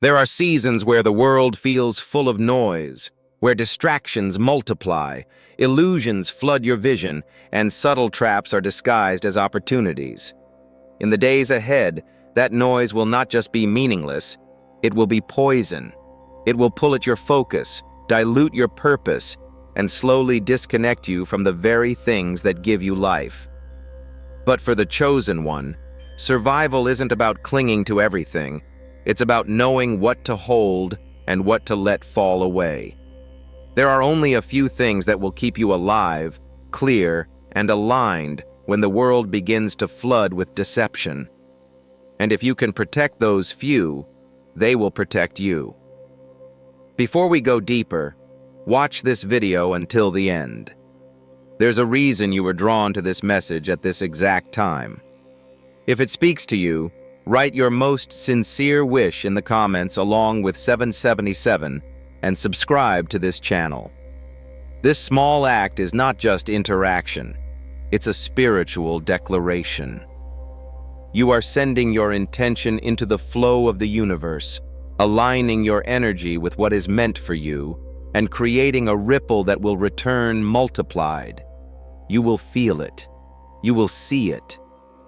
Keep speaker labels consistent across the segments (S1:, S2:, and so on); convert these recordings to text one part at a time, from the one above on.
S1: There are seasons where the world feels full of noise, where distractions multiply, illusions flood your vision, and subtle traps are disguised as opportunities. In the days ahead, that noise will not just be meaningless, it will be poison. It will pull at your focus, dilute your purpose, and slowly disconnect you from the very things that give you life. But for the chosen one, survival isn't about clinging to everything. It's about knowing what to hold and what to let fall away. There are only a few things that will keep you alive, clear, and aligned when the world begins to flood with deception. And if you can protect those few, they will protect you. Before we go deeper, watch this video until the end. There's a reason you were drawn to this message at this exact time. If it speaks to you, write your most sincere wish in the comments along with 777 and subscribe to this channel. This small act is not just interaction, it's a spiritual declaration. You are sending your intention into the flow of the universe, aligning your energy with what is meant for you, and creating a ripple that will return multiplied. You will feel it, you will see it,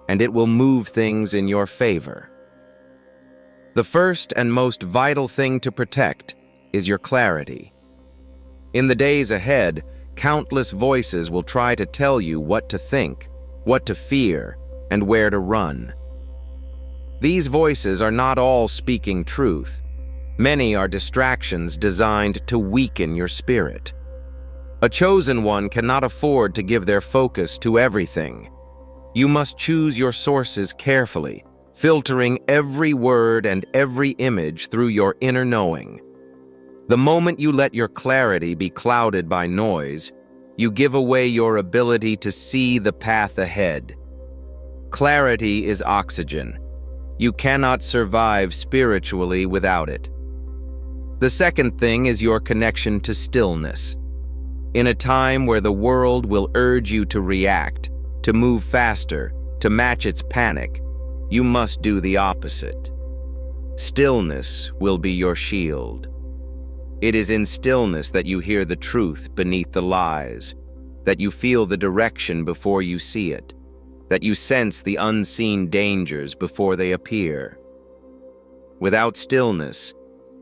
S1: and it will move things in your favor. The first and most vital thing to protect is your clarity. In the days ahead, countless voices will try to tell you what to think, what to fear, and where to run. These voices are not all speaking truth. Many are distractions designed to weaken your spirit. A chosen one cannot afford to give their focus to everything. You must choose your sources carefully, filtering every word and every image through your inner knowing. The moment you let your clarity be clouded by noise, you give away your ability to see the path ahead. Clarity is oxygen. You cannot survive spiritually without it. The second thing is your connection to stillness. In a time where the world will urge you to react, to move faster, to match its panic, you must do the opposite. Stillness will be your shield. It is in stillness that you hear the truth beneath the lies, that you feel the direction before you see it, that you sense the unseen dangers before they appear. Without stillness,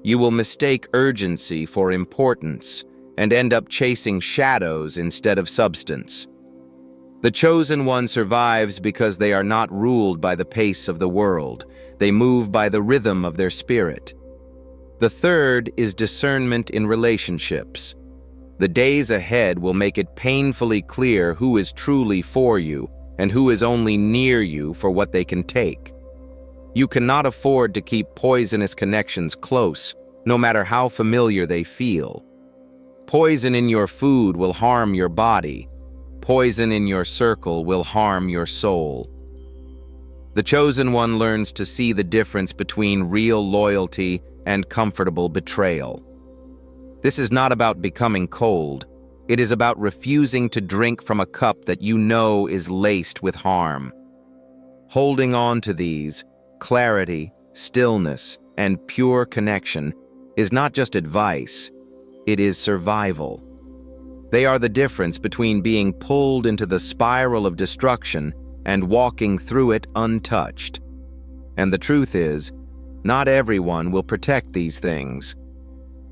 S1: you will mistake urgency for importance and end up chasing shadows instead of substance. The chosen one survives because they are not ruled by the pace of the world. They move by the rhythm of their spirit. The third is discernment in relationships. The days ahead will make it painfully clear who is truly for you and who is only near you for what they can take. You cannot afford to keep poisonous connections close, no matter how familiar they feel. Poison in your food will harm your body. Poison in your circle will harm your soul. The chosen one learns to see the difference between real loyalty and comfortable betrayal. This is not about becoming cold. It is about refusing to drink from a cup that you know is laced with harm. Holding on to these, clarity, stillness, and pure connection, is not just advice, it is survival. They are the difference between being pulled into the spiral of destruction and walking through it untouched. And the truth is, not everyone will protect these things.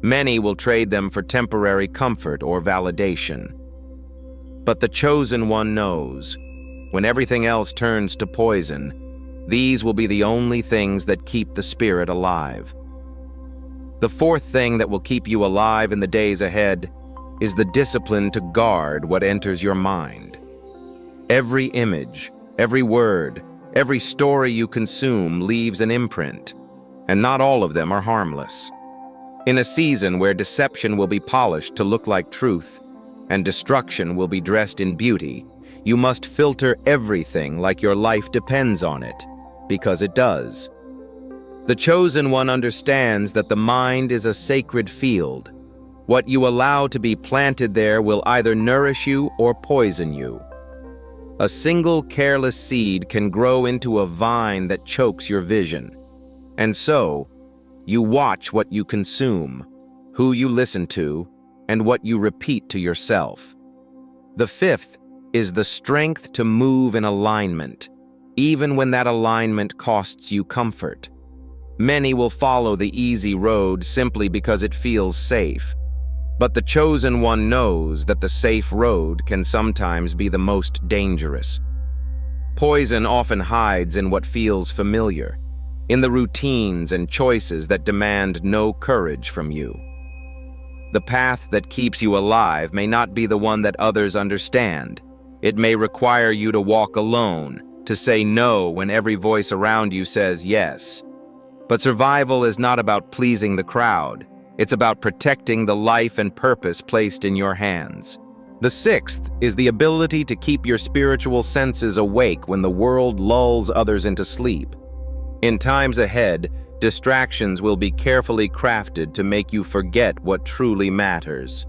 S1: Many will trade them for temporary comfort or validation. But the chosen one knows, when everything else turns to poison, these will be the only things that keep the spirit alive. The fourth thing that will keep you alive in the days ahead is the discipline to guard what enters your mind. Every image, every word, every story you consume leaves an imprint, and not all of them are harmless. In a season where deception will be polished to look like truth, and destruction will be dressed in beauty, you must filter everything like your life depends on it, because it does. The chosen one understands that the mind is a sacred field. What you allow to be planted there will either nourish you or poison you. A single careless seed can grow into a vine that chokes your vision. And so, You watch what you consume, who you listen to, and what you repeat to yourself. The fifth is the strength to move in alignment, even when that alignment costs you comfort. Many will follow the easy road simply because it feels safe. But the chosen one knows that the safe road can sometimes be the most dangerous. Poison often hides in what feels familiar, in the routines and choices that demand no courage from you. The path that keeps you alive may not be the one that others understand. It may require you to walk alone, to say no when every voice around you says yes. But survival is not about pleasing the crowd. It's about protecting the life and purpose placed in your hands. The sixth is the ability to keep your spiritual senses awake when the world lulls others into sleep. In times ahead, distractions will be carefully crafted to make you forget what truly matters.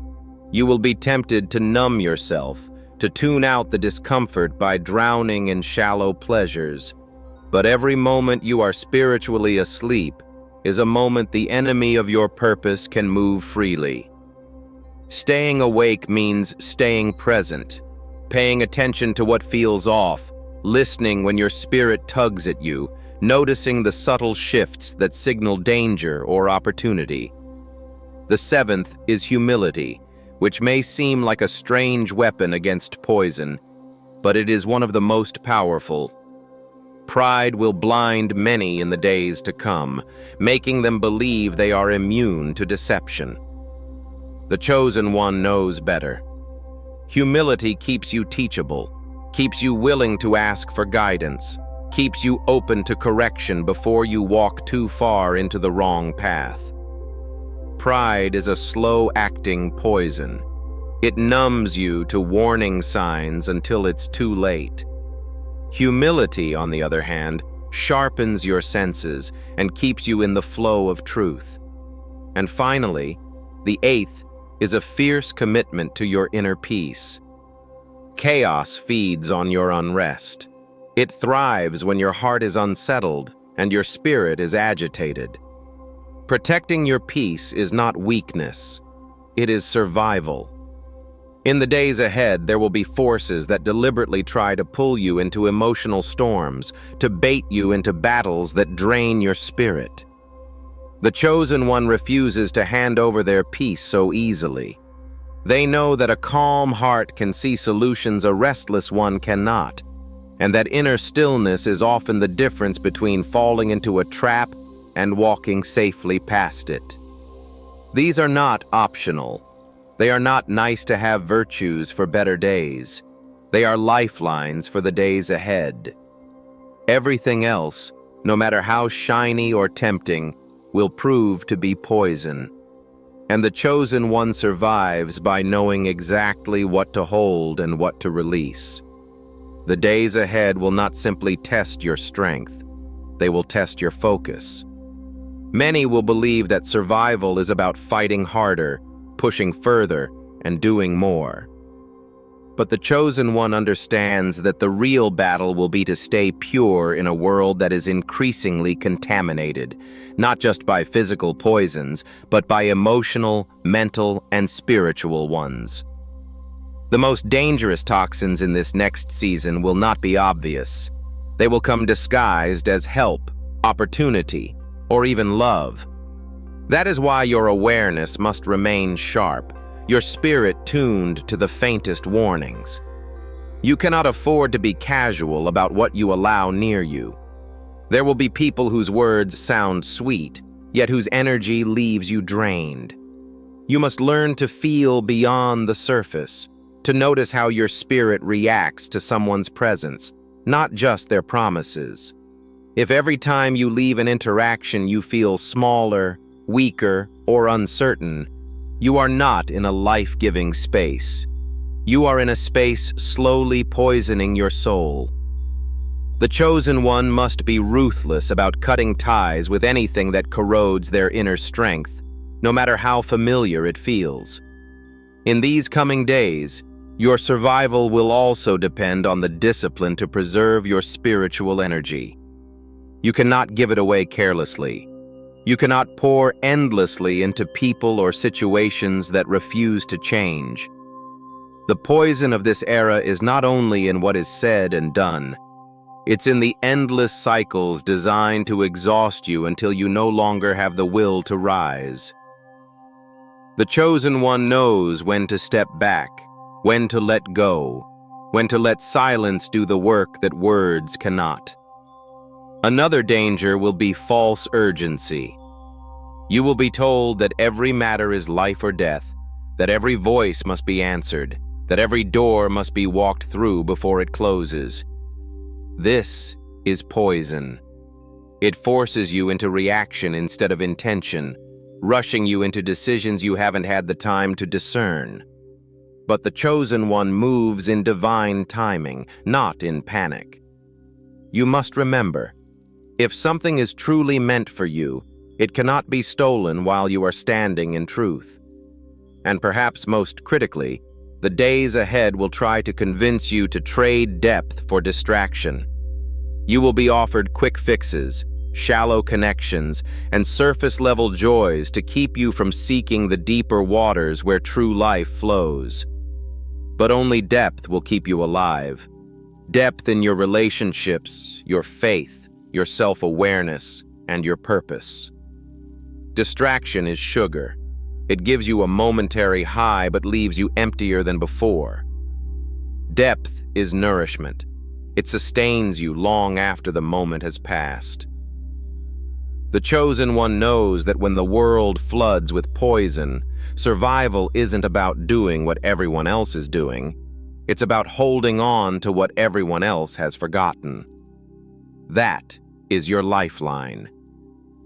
S1: You will be tempted to numb yourself, to tune out the discomfort by drowning in shallow pleasures. But every moment you are spiritually asleep is a moment the enemy of your purpose can move freely. Staying awake means staying present, paying attention to what feels off, listening when your spirit tugs at you, noticing the subtle shifts that signal danger or opportunity. The seventh is humility, which may seem like a strange weapon against poison, but it is one of the most powerful. Pride will blind many in the days to come, making them believe they are immune to deception. The chosen one knows better. Humility keeps you teachable, keeps you willing to ask for guidance, keeps you open to correction before you walk too far into the wrong path. Pride is a slow-acting poison. It numbs you to warning signs until it's too late. Humility, on the other hand, sharpens your senses and keeps you in the flow of truth. And finally, the eighth is a fierce commitment to your inner peace. Chaos feeds on your unrest. It thrives when your heart is unsettled and your spirit is agitated. Protecting your peace is not weakness, it is survival. In the days ahead, there will be forces that deliberately try to pull you into emotional storms, to bait you into battles that drain your spirit. The chosen one refuses to hand over their peace so easily. They know that a calm heart can see solutions a restless one cannot, and that inner stillness is often the difference between falling into a trap and walking safely past it. These are not optional. They are not nice-to-have virtues for better days. They are lifelines for the days ahead. Everything else, no matter how shiny or tempting, will prove to be poison. And the chosen one survives by knowing exactly what to hold and what to release. The days ahead will not simply test your strength. They will test your focus. Many will believe that survival is about fighting harder, pushing further, and doing more. But the chosen one understands that the real battle will be to stay pure in a world that is increasingly contaminated, not just by physical poisons, but by emotional, mental, and spiritual ones. The most dangerous toxins in this next season will not be obvious. They will come disguised as help, opportunity, or even love. That is why your awareness must remain sharp, your spirit tuned to the faintest warnings. You cannot afford to be casual about what you allow near you. There will be people whose words sound sweet, yet whose energy leaves you drained. You must learn to feel beyond the surface, to notice how your spirit reacts to someone's presence, not just their promises. If every time you leave an interaction you feel smaller, weaker, or uncertain, you are not in a life-giving space. You are in a space slowly poisoning your soul. The chosen one must be ruthless about cutting ties with anything that corrodes their inner strength, no matter how familiar it feels. In these coming days, your survival will also depend on the discipline to preserve your spiritual energy. You cannot give it away carelessly. You cannot pour endlessly into people or situations that refuse to change. The poison of this era is not only in what is said and done, it's in the endless cycles designed to exhaust you until you no longer have the will to rise. The chosen one knows when to step back, when to let go, when to let silence do the work that words cannot. Another danger will be false urgency. You will be told that every matter is life or death, that every voice must be answered, that every door must be walked through before it closes. This is poison. It forces you into reaction instead of intention, rushing you into decisions you haven't had the time to discern. But the chosen one moves in divine timing, not in panic. You must remember, if something is truly meant for you, it cannot be stolen while you are standing in truth. And perhaps most critically, the days ahead will try to convince you to trade depth for distraction. You will be offered quick fixes, shallow connections, and surface-level joys to keep you from seeking the deeper waters where true life flows. But only depth will keep you alive. Depth in your relationships, your faith, your self-awareness, and your purpose. Distraction is sugar. It gives you a momentary high but leaves you emptier than before. Depth is nourishment. It sustains you long after the moment has passed. The chosen one knows that when the world floods with poison, survival isn't about doing what everyone else is doing. It's about holding on to what everyone else has forgotten. That is your lifeline.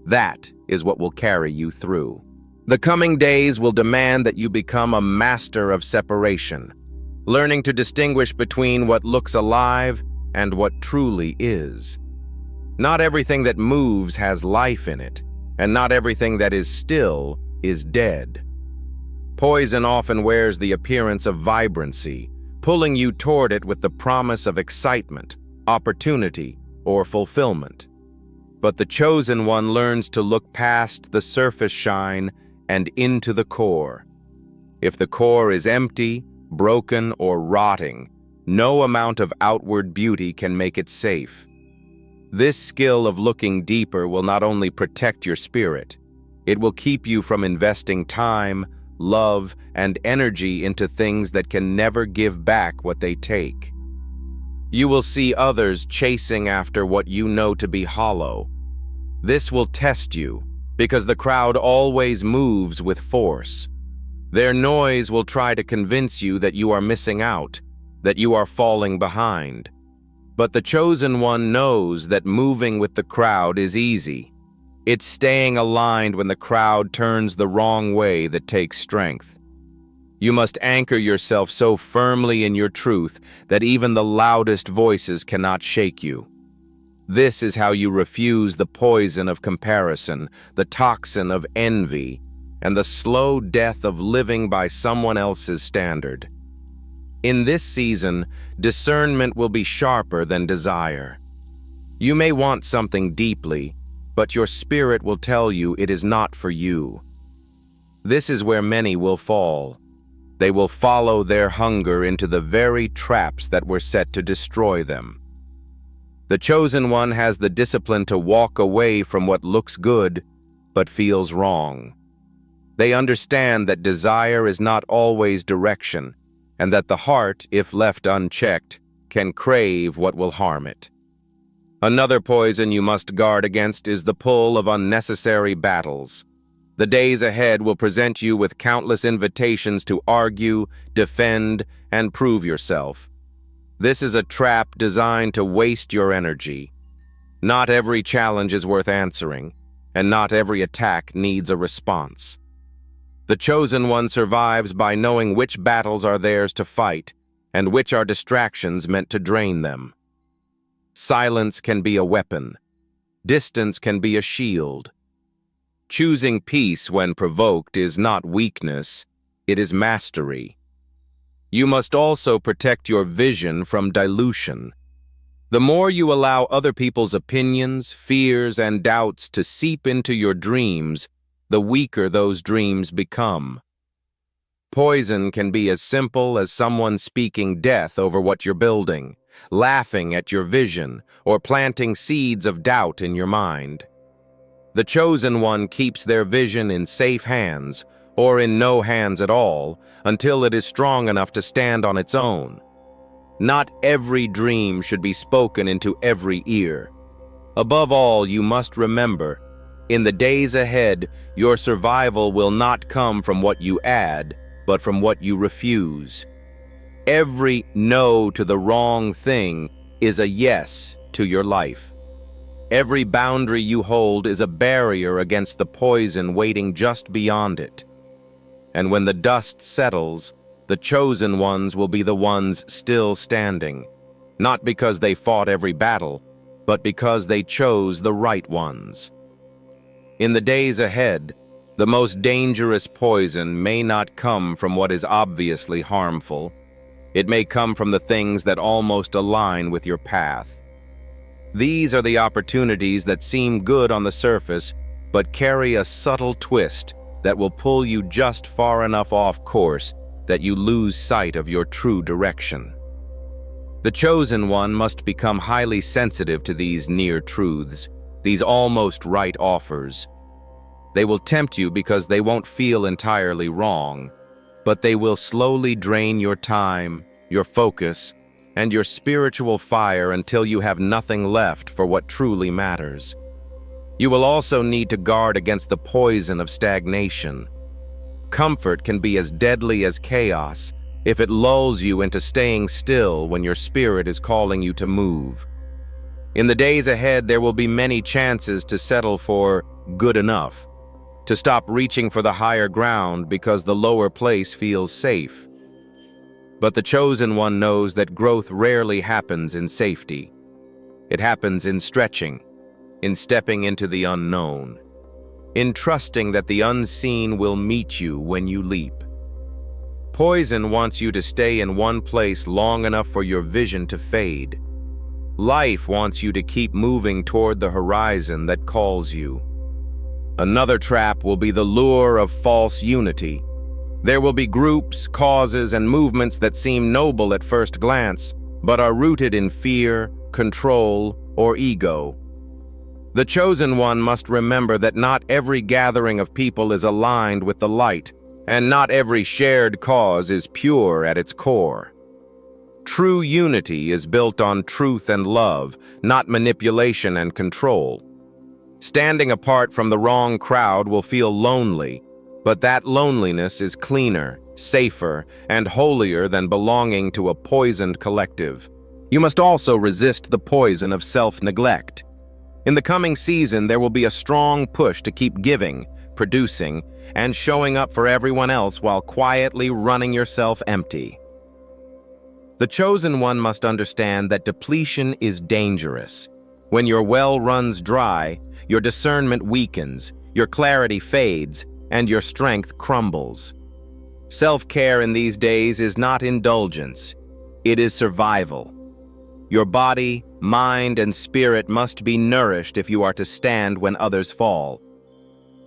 S1: That is what will carry you through. The coming days will demand that you become a master of separation, learning to distinguish between what looks alive and what truly is. Not everything that moves has life in it, and not everything that is still is dead. Poison often wears the appearance of vibrancy, pulling you toward it with the promise of excitement, opportunity, or fulfillment. But the chosen one learns to look past the surface shine and into the core. If the core is empty, broken, or rotting, no amount of outward beauty can make it safe. This skill of looking deeper will not only protect your spirit, it will keep you from investing time, love, and energy into things that can never give back what they take. You will see others chasing after what you know to be hollow. This will test you, because the crowd always moves with force. Their noise will try to convince you that you are missing out, that you are falling behind. But the chosen one knows that moving with the crowd is easy. It's staying aligned when the crowd turns the wrong way that takes strength. You must anchor yourself so firmly in your truth that even the loudest voices cannot shake you. This is how you refuse the poison of comparison, the toxin of envy, and the slow death of living by someone else's standard. In this season, discernment will be sharper than desire. You may want something deeply, but your spirit will tell you it is not for you. This is where many will fall. They will follow their hunger into the very traps that were set to destroy them. The chosen one has the discipline to walk away from what looks good but feels wrong. They understand that desire is not always direction, and that the heart, if left unchecked, can crave what will harm it. Another poison you must guard against is the pull of unnecessary battles. The days ahead will present you with countless invitations to argue, defend, and prove yourself. This is a trap designed to waste your energy. Not every challenge is worth answering, and not every attack needs a response. The chosen one survives by knowing which battles are theirs to fight, and which are distractions meant to drain them. Silence can be a weapon. Distance can be a shield. Choosing peace when provoked is not weakness, it is mastery. You must also protect your vision from dilution. The more you allow other people's opinions, fears, and doubts to seep into your dreams, the weaker those dreams become. Poison can be as simple as someone speaking death over what you're building, laughing at your vision, or planting seeds of doubt in your mind. The chosen one keeps their vision in safe hands, or in no hands at all, until it is strong enough to stand on its own. Not every dream should be spoken into every ear. Above all, you must remember, in the days ahead, your survival will not come from what you add, but from what you refuse. Every no to the wrong thing is a yes to your life. Every boundary you hold is a barrier against the poison waiting just beyond it. And when the dust settles, the chosen ones will be the ones still standing, not because they fought every battle, but because they chose the right ones. In the days ahead, the most dangerous poison may not come from what is obviously harmful. It may come from the things that almost align with your path. These are the opportunities that seem good on the surface, but carry a subtle twist that will pull you just far enough off course that you lose sight of your true direction. The chosen one must become highly sensitive to these near truths, these almost right offers. They will tempt you because they won't feel entirely wrong, but they will slowly drain your time, your focus, and your spiritual fire until you have nothing left for what truly matters. You will also need to guard against the poison of stagnation. Comfort can be as deadly as chaos if it lulls you into staying still when your spirit is calling you to move. In the days ahead, there will be many chances to settle for good enough, to stop reaching for the higher ground because the lower place feels safe. But the chosen one knows that growth rarely happens in safety. It happens in stretching, in stepping into the unknown, in trusting that the unseen will meet you when you leap. Poison wants you to stay in one place long enough for your vision to fade. Life wants you to keep moving toward the horizon that calls you. Another trap will be the lure of false unity. There will be groups, causes, and movements that seem noble at first glance, but are rooted in fear, control, or ego. The chosen one must remember that not every gathering of people is aligned with the light, and not every shared cause is pure at its core. True unity is built on truth and love, not manipulation and control. Standing apart from the wrong crowd will feel lonely, but that loneliness is cleaner, safer, and holier than belonging to a poisoned collective. You must also resist the poison of self-neglect. In the coming season, there will be a strong push to keep giving, producing, and showing up for everyone else while quietly running yourself empty. The chosen one must understand that depletion is dangerous. When your well runs dry, your discernment weakens, your clarity fades, and your strength crumbles. Self-care in these days is not indulgence, it is survival. Your body, mind, and spirit must be nourished if you are to stand when others fall.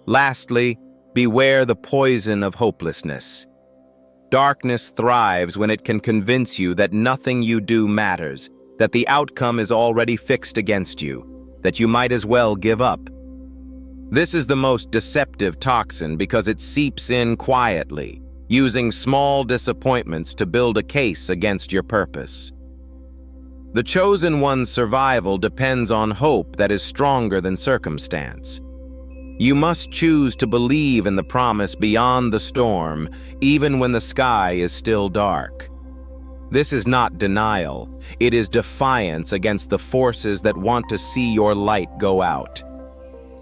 S1: Lastly, beware the poison of hopelessness. Darkness thrives when it can convince you that nothing you do matters, that the outcome is already fixed against you, that you might as well give up. This is the most deceptive toxin because it seeps in quietly, using small disappointments to build a case against your purpose. The chosen one's survival depends on hope that is stronger than circumstance. You must choose to believe in the promise beyond the storm, even when the sky is still dark. This is not denial, it is defiance against the forces that want to see your light go out.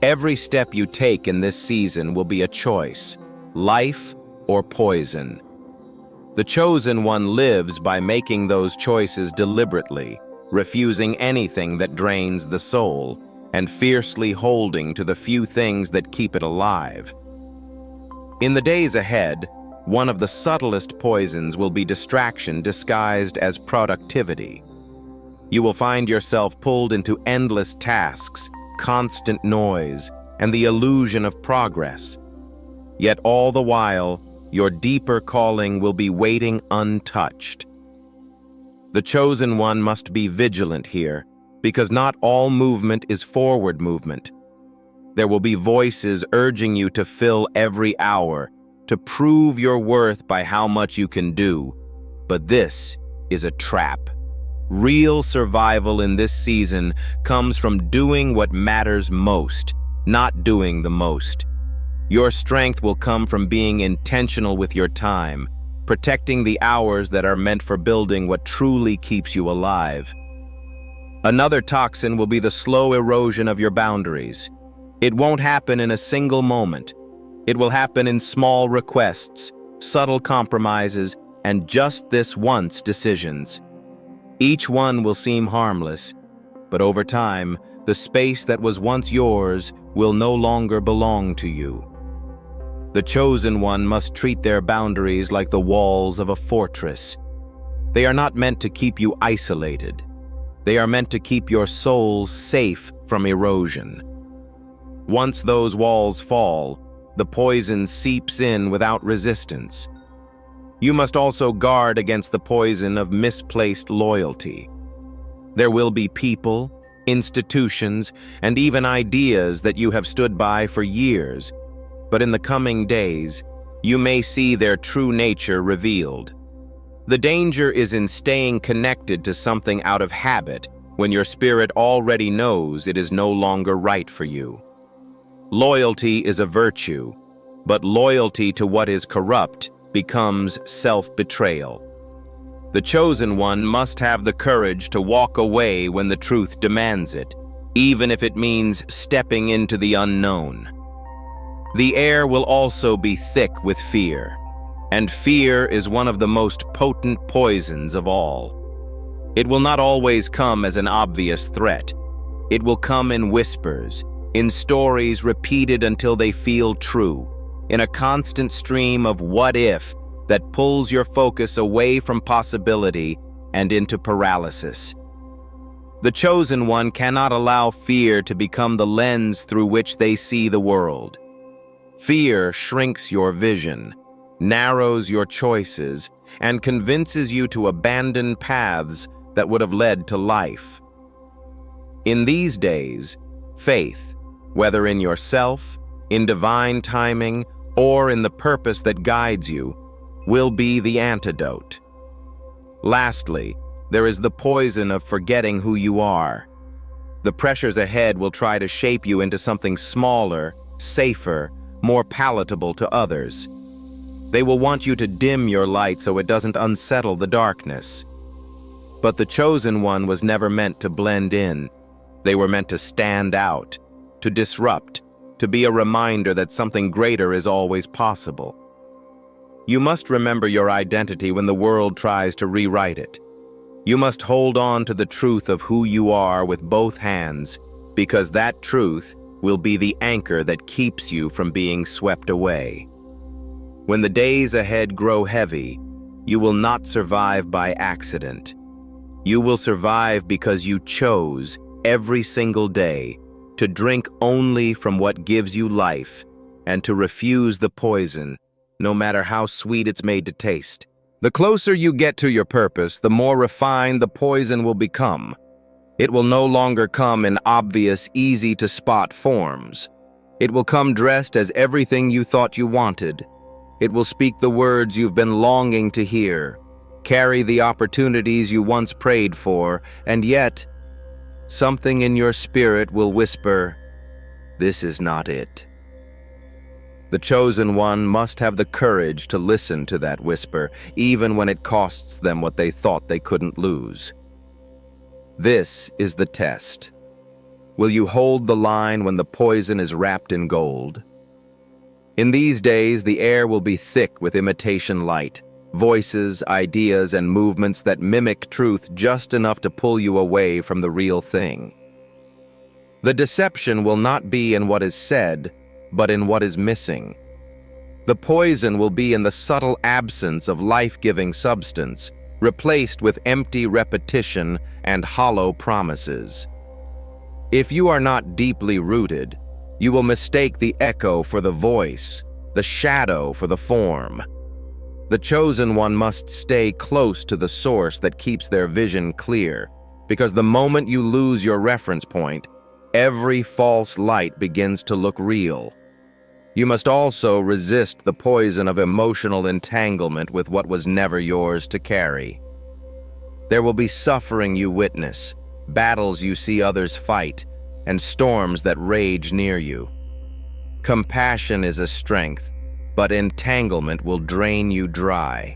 S1: Every step you take in this season will be a choice, life or poison. The chosen one lives by making those choices deliberately, refusing anything that drains the soul, and fiercely holding to the few things that keep it alive. In the days ahead, one of the subtlest poisons will be distraction disguised as productivity. You will find yourself pulled into endless tasks, constant noise, and the illusion of progress. Yet all the while, your deeper calling will be waiting untouched. The chosen one must be vigilant here, because not all movement is forward movement. There will be voices urging you to fill every hour, to prove your worth by how much you can do. But this is a trap. Real survival in this season comes from doing what matters most, not doing the most. Your strength will come from being intentional with your time, protecting the hours that are meant for building what truly keeps you alive. Another toxin will be the slow erosion of your boundaries. It won't happen in a single moment. It will happen in small requests, subtle compromises, and just this once decisions. Each one will seem harmless, but over time, the space that was once yours will no longer belong to you. The chosen one must treat their boundaries like the walls of a fortress. They are not meant to keep you isolated. They are meant to keep your soul safe from erosion. Once those walls fall, the poison seeps in without resistance. You must also guard against the poison of misplaced loyalty. There will be people, institutions, and even ideas that you have stood by for years, but in the coming days, you may see their true nature revealed. The danger is in staying connected to something out of habit when your spirit already knows it is no longer right for you. Loyalty is a virtue, but loyalty to what is corrupt becomes self-betrayal. The chosen one must have the courage to walk away when the truth demands it, even if it means stepping into the unknown. The air will also be thick with fear, and fear is one of the most potent poisons of all. It will not always come as an obvious threat. It will come in whispers, in stories repeated until they feel true, in a constant stream of what if that pulls your focus away from possibility and into paralysis. The chosen one cannot allow fear to become the lens through which they see the world. Fear shrinks your vision, narrows your choices, and convinces you to abandon paths that would have led to life. In these days, faith, whether in yourself, in divine timing, or in the purpose that guides you, will be the antidote. Lastly, there is the poison of forgetting who you are. The pressures ahead will try to shape you into something smaller, safer, more palatable to others. They will want you to dim your light so it doesn't unsettle the darkness. But the chosen one was never meant to blend in. They were meant to stand out, to disrupt, to be a reminder that something greater is always possible. You must remember your identity when the world tries to rewrite it. You must hold on to the truth of who you are with both hands, because that truth will be the anchor that keeps you from being swept away. When the days ahead grow heavy, you will not survive by accident. You will survive because you chose, every single day, to drink only from what gives you life, and to refuse the poison, no matter how sweet it's made to taste. The closer you get to your purpose, the more refined the poison will become. It will no longer come in obvious, easy-to-spot forms. It will come dressed as everything you thought you wanted. It will speak the words you've been longing to hear, carry the opportunities you once prayed for, and yet, something in your spirit will whisper, "This is not it." The chosen one must have the courage to listen to that whisper, even when it costs them what they thought they couldn't lose. This is the test. Will you hold the line when the poison is wrapped in gold? In these days, the air will be thick with imitation light, voices, ideas, and movements that mimic truth just enough to pull you away from the real thing. The deception will not be in what is said, but in what is missing. The poison will be in the subtle absence of life-giving substance, replaced with empty repetition and hollow promises. If you are not deeply rooted, you will mistake the echo for the voice, the shadow for the form. The chosen one must stay close to the source that keeps their vision clear, because the moment you lose your reference point, every false light begins to look real. You must also resist the poison of emotional entanglement with what was never yours to carry. There will be suffering you witness, battles you see others fight, and storms that rage near you. Compassion is a strength, but entanglement will drain you dry.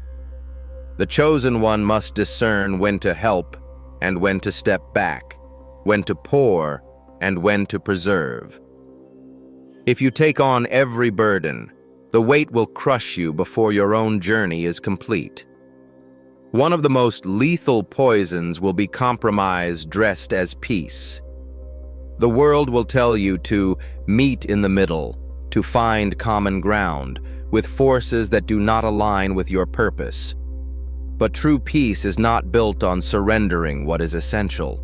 S1: The chosen one must discern when to help and when to step back, when to pour and when to preserve. If you take on every burden, the weight will crush you before your own journey is complete. One of the most lethal poisons will be compromise dressed as peace. The world will tell you to meet in the middle, to find common ground with forces that do not align with your purpose. But true peace is not built on surrendering what is essential.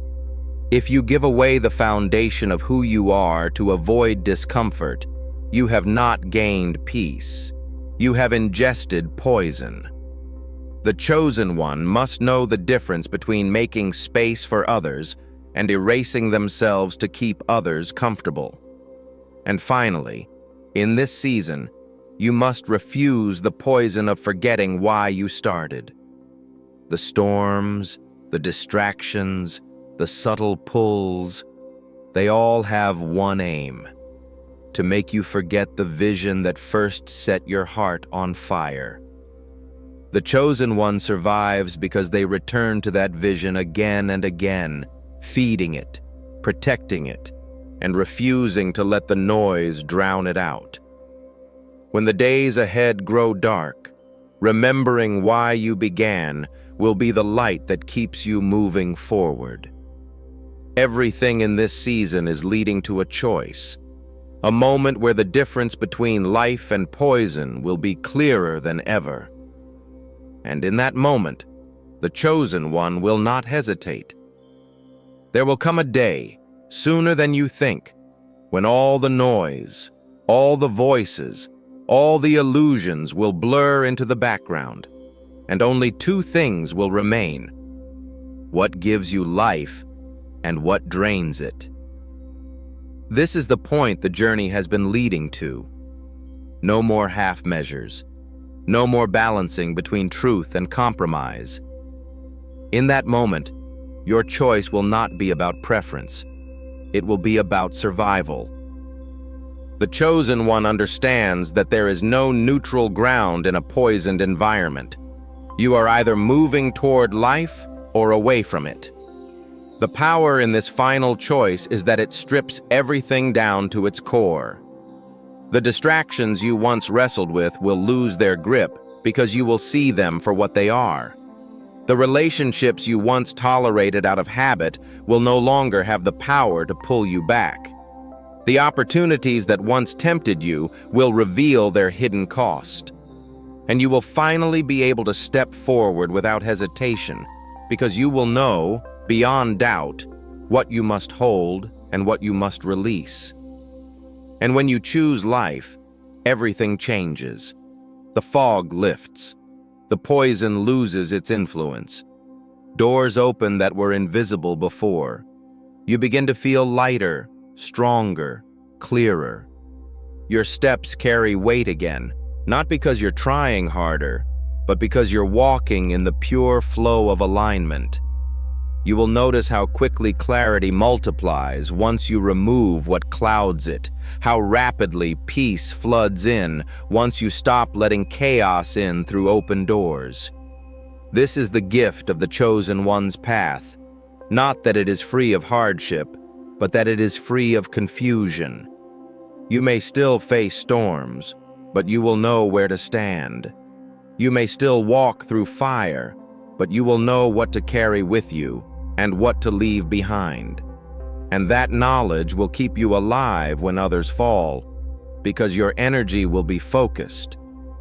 S1: If you give away the foundation of who you are to avoid discomfort, you have not gained peace. You have ingested poison. The chosen one must know the difference between making space for others and erasing themselves to keep others comfortable. And finally, in this season, you must refuse the poison of forgetting why you started. The storms, the distractions, the subtle pulls, they all have one aim: to make you forget the vision that first set your heart on fire. The chosen one survives because they return to that vision again and again, feeding it, protecting it, and refusing to let the noise drown it out. When the days ahead grow dark, remembering why you began will be the light that keeps you moving forward. Everything in this season is leading to a choice, a moment where the difference between life and poison will be clearer than ever. And in that moment, the chosen one will not hesitate. There will come a day, sooner than you think, when all the noise, all the voices, all the illusions will blur into the background, and only two things will remain: what gives you life and what drains it. This is the point the journey has been leading to. No more half measures. No more balancing between truth and compromise. In that moment, your choice will not be about preference. It will be about survival. The chosen one understands that there is no neutral ground in a poisoned environment. You are either moving toward life or away from it. The power in this final choice is that it strips everything down to its core. The distractions you once wrestled with will lose their grip because you will see them for what they are. The relationships you once tolerated out of habit will no longer have the power to pull you back. The opportunities that once tempted you will reveal their hidden cost. And you will finally be able to step forward without hesitation, because you will know, beyond doubt, what you must hold and what you must release. And when you choose life, everything changes. The fog lifts. The poison loses its influence. Doors open that were invisible before. You begin to feel lighter, stronger, clearer. Your steps carry weight again, not because you're trying harder, but because you're walking in the pure flow of alignment. You will notice how quickly clarity multiplies once you remove what clouds it, how rapidly peace floods in once you stop letting chaos in through open doors. This is the gift of the chosen one's path, not that it is free of hardship, but that it is free of confusion. You may still face storms, but you will know where to stand. You may still walk through fire, but you will know what to carry with you and what to leave behind. And that knowledge will keep you alive when others fall, because your energy will be focused,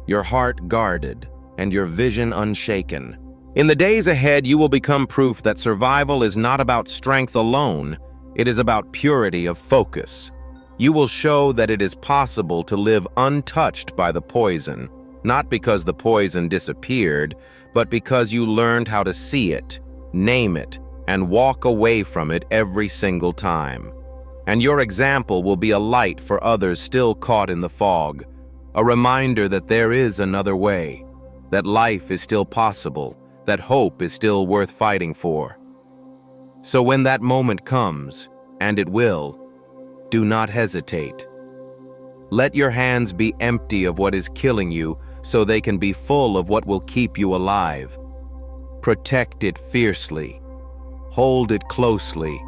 S1: your heart guarded, and your vision unshaken. In the days ahead, you will become proof that survival is not about strength alone, it is about purity of focus. You will show that it is possible to live untouched by the poison, not because the poison disappeared, but because you learned how to see it, name it, and walk away from it every single time. And your example will be a light for others still caught in the fog, a reminder that there is another way, that life is still possible, that hope is still worth fighting for. So when that moment comes, and it will, do not hesitate. Let your hands be empty of what is killing you so they can be full of what will keep you alive. Protect it fiercely, hold it closely,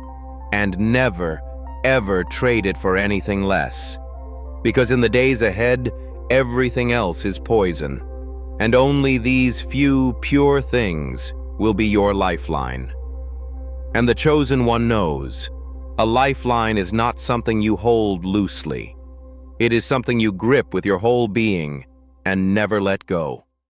S1: and never, ever trade it for anything less. Because in the days ahead, everything else is poison, and only these few pure things will be your lifeline. And the chosen one knows, a lifeline is not something you hold loosely. It is something you grip with your whole being and never let go.